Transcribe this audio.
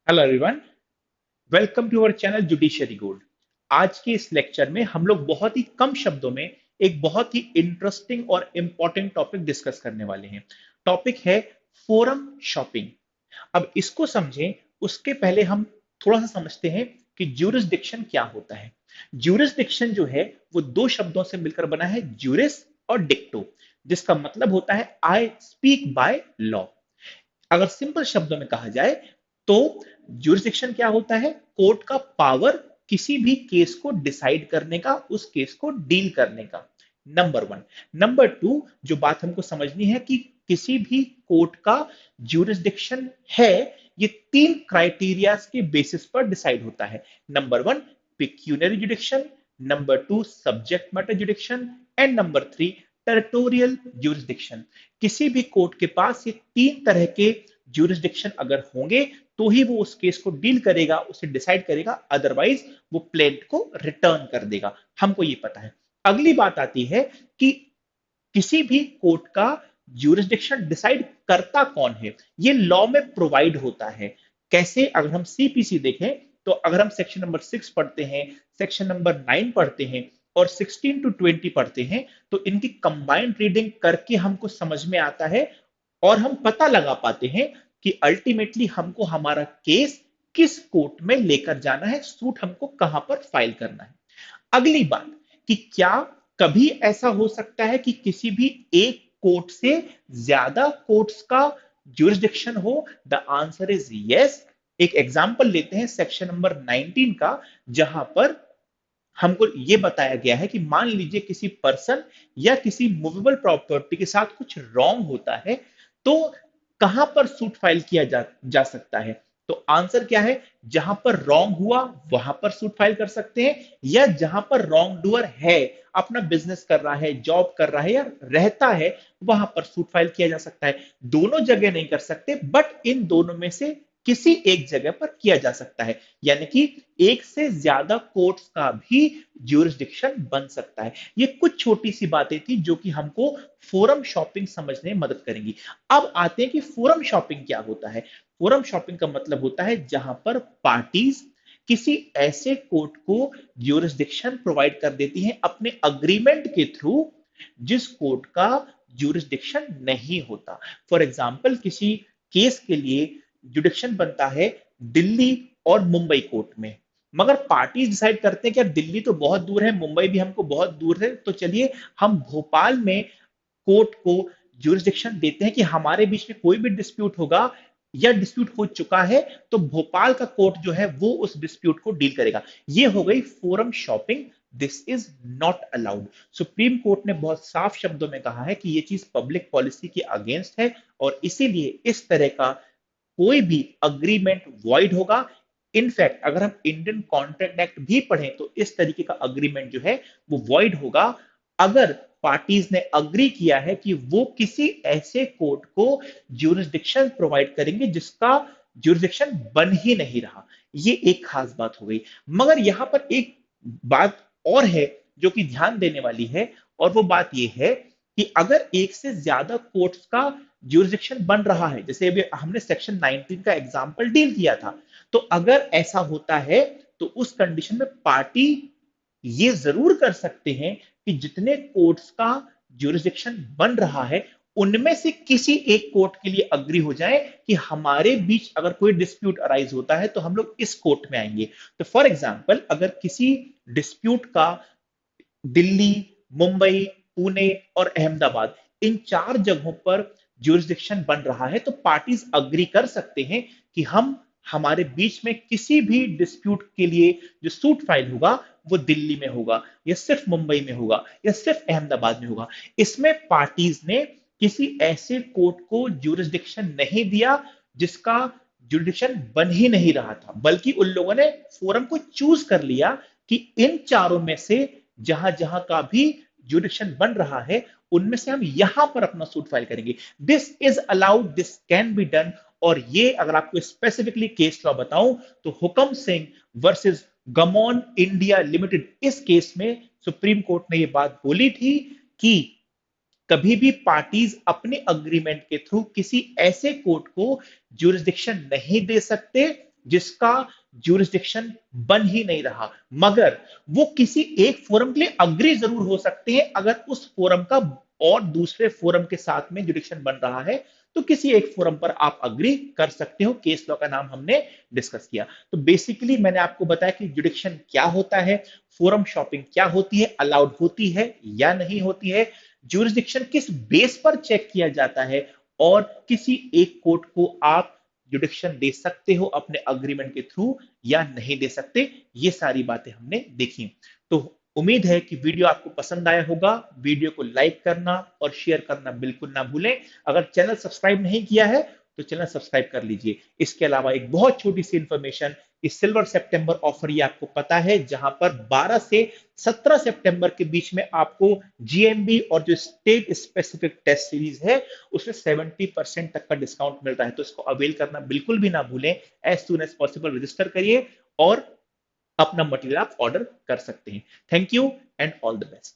Hello everyone, welcome to our channel judiciary gold. आज के इस लेक्चर में हम लोग बहुत ही कम शब्दों में एक बहुत ही इंटरेस्टिंग और इंपॉर्टेंट टॉपिक डिस्कस करने वाले हैं। टॉपिक है फोरम शॉपिंग। अब इसको समझें उसके पहले हम थोड़ा सा समझते हैं कि ज्यूरिसडिक्शन क्या होता है। ज्यूरिसडिक्शन जो है वो दो शब्दों से मिलकर बना है, ज्यूरिस और डिक्टो, जिसका मतलब होता है आई स्पीक बाय लॉ। अगर सिंपल शब्दों में कहा जाए तो ज्यूरिसडिक्शन क्या होता है? कोर्ट का पावर किसी भी केस को डिसाइड करने का, उस केस को डील करने का। Number one. नंबर टू, जो बात हमको समझनी है कि किसी भी कोर्ट का ज्यूरिसडिक्शन है, ये तीन क्राइटेरियाज के बेसिस पर डिसाइड होता है। Number one, pecuniary जुडिक्शन। Number two, subject matter जुडिक्शन। And number three, territorial jurisdiction. किसी भी कोर्ट के पास ये तीन तरह के ज्यूरिसडिक्शन अगर होंगे तो ही वो उस केस को डील करेगा, उसे डिसाइड करेगा, अदरवाइज वो प्लेंट को रिटर्न कर देगा। हमको ये पता है। अगली बात आती है कि किसी भी कोर्ट का ज्यूरिसडिक्शन डिसाइड करता कौन है। ये लॉ में प्रोवाइड होता है। कैसे? अगर हम सीपीसी देखें तो अगर हम सेक्शन नंबर 6 पढ़ते हैं, सेक्शन नंबर 9 पढ़ते हैं और 16 टू 20 पढ़ते हैं, तो इनकी कंबाइंड रीडिंग करके हमको समझ में आता है और हम पता लगा पाते हैं कि अल्टीमेटली हमको हमारा केस किस कोर्ट में लेकर जाना है, सूट हमको कहां पर फाइल करना है। अगली बात कि क्या कभी ऐसा हो सकता है कि किसी भी एक कोर्ट से ज्यादा कोर्ट्स का ज्यूरिसडिक्शन हो? The answer is yes. एक एग्जांपल लेते हैं सेक्शन नंबर 19 का, जहां पर हमको यह बताया गया है कि मान लीजिए किसी पर्सन या किसी मूवेबल प्रॉपर्टी के साथ कुछ रॉन्ग होता है, तो कहां पर सूट फाइल किया जा सकता है? तो आंसर क्या है? जहां पर रॉन्ग हुआ वहां पर सूट फाइल कर सकते हैं, या जहां पर रॉन्ग डूअर है, अपना बिजनेस कर रहा है, जॉब कर रहा है या रहता है, वहां पर सूट फाइल किया जा सकता है। दोनों जगह नहीं कर सकते, बट इन दोनों में से किसी एक जगह पर किया जा सकता है। यानी कि एक से ज्यादा कोर्ट्स का भी ज्यूरिसडिक्शन बन सकता है। ये कुछ छोटी सी बातें थी जो कि हमको फोरम शॉपिंग समझने में मदद करेंगी। अब आते हैं कि फोरम शॉपिंग क्या होता है। फोरम शॉपिंग का मतलब होता है जहां पर पार्टीज किसी ऐसे कोर्ट को ज्यूरिसडिक्शन प्रोवाइड कर देती हैं अपने अग्रीमेंट के थ्रू, जिस कोर्ट का ज्यूरिसडिक्शन नहीं होता। फॉर एग्जाम्पल, किसी केस के लिए जुडिक्शन बनता है दिल्ली और मुंबई कोर्ट में, मगर पार्टीज डिसाइड करते हैं कि यार दिल्ली तो बहुत दूर है, मुंबई भी हमको बहुत दूर है, तो चलिए हम भोपाल में कोर्ट को ज्यूरिसडिक्शन देते हैं कि हमारे बीच में कोई भी डिस्प्यूट होगा या डिस्प्यूट हो चुका है तो भोपाल का कोर्ट जो है वो उस डिस्प्यूट को डील करेगा। ये हो गई forum shopping. This is not allowed. Supreme court ने बहुत साफ शब्दों में कहा है कि ये चीज पब्लिक पॉलिसी के अगेंस्ट है और इसीलिए इस तरह का कोई भी अग्रीमेंट वॉइड होगा। इनफैक्ट अगर हम इंडियन कॉन्ट्रैक्ट एक्ट भी पढ़ें तो इस तरीके का अग्रीमेंट जो है वो वॉइड होगा अगर पार्टीज ने अग्री किया है कि वो किसी ऐसे कोर्ट को ज्यूरिसडिक्शन प्रोवाइड करेंगे जिसका ज्यूरिसडिक्शन बन ही नहीं रहा। ये एक खास बात हो गई। मगर यहां पर एक बात और है जो कि ध्यान देने वाली है, और वो बात ये है कि अगर एक से ज्यादा कोर्ट्स का ज्यूरिसडिक्शन बन रहा है, जैसे अभी हमने सेक्शन 19 का एग्जांपल डील किया था, तो अगर ऐसा होता है तो उस कंडीशन में पार्टी ये जरूर कर सकते हैं कि जितने कोर्ट्स का ज्यूरिसडिक्शन बन रहा है उनमें से किसी एक कोर्ट के लिए अग्री हो जाए कि हमारे बीच अगर कोई डिस्प्यूट अराइज होता है तो हम लोग इस कोर्ट में आएंगे। तो फॉर एग्जांपल, अगर किसी डिस्प्यूट का दिल्ली, मुंबई, पुणे और अहमदाबाद, इन चार जगहों पर ज्यूरिसडिक्शन बन रहा है, तो पार्टीज अग्री कर सकते हैं कि हम हमारे बीच में किसी भी डिस्प्यूट के लिए जो सूट फाइल होगा वो दिल्ली में होगा या सिर्फ मुंबई में होगा या सिर्फ अहमदाबाद में होगा। इसमें पार्टीज ने किसी ऐसे कोर्ट को ज्यूरिसडिक्शन नहीं दिया जिसका जुडिक्शन बन ही नहीं रहा था, बल्कि उन लोगों ने फोरम को चूज कर लिया कि इन चारों में से जहां जहां का भी जुडिक्शन बन रहा है उनमें से हम यहां पर अपना सूट फाइल करेंगे। This is allowed, this can be done. और ये अगर आपको स्पेसिफिकली केस लॉ बताऊं तो हुकम सिंह वर्सेस गमॉन इंडिया लिमिटेड, इस केस में सुप्रीम कोर्ट ने यह बात बोली थी कि कभी भी पार्टीज अपने अग्रीमेंट के थ्रू किसी ऐसे कोर्ट को ज्यूरिसडिक्शन नहीं दे सकते जिसका ज्यूरिसडिक्शन बन ही नहीं रहा, मगर वो किसी एक फोरम के लिए अग्री जरूर हो सकते हैं अगर उस फोरम का और दूसरे फोरम के साथ में जुडिक्शन बन रहा है, तो किसी एक फोरम पर आप अग्री कर सकते हो। केस लॉ का नाम हमने डिस्कस किया। तो बेसिकली मैंने आपको बताया कि जुडिक्शन क्या होता है, फोरम शॉपिंग क्या होती है, अलाउड होती है या नहीं होती है, ज्यूरिसडिक्शन किस बेस पर चेक किया जाता है, और किसी एक कोर्ट को आप जुडिक्शन दे सकते हो अपने अग्रीमेंट के थ्रू या नहीं दे सकते। ये सारी बातें हमने देखी। तो उम्मीद है कि वीडियो आपको पसंद आया होगा। वीडियो को लाइक करना और शेयर करना बिल्कुल ना भूलें। अगर चैनल सब्सक्राइब नहीं किया है तो चैनल सब्सक्राइब कर लीजिए। इसके अलावा एक बहुत छोटी सी इंफॉर्मेशन, इस सिल्वर सितंबर ऑफर, ये आपको पता है, जहां पर 12 से 17 सितंबर के बीच में आपको जीएमबी और जो स्टेट स्पेसिफिक टेस्ट सीरीज है उसमें 70% तक का डिस्काउंट मिल रहा है। तो इसको अवेल करना बिल्कुल भी ना भूलें। As soon as possible register करिए और अपना मटेरियल आप ऑर्डर कर सकते हैं। Thank you and all the best.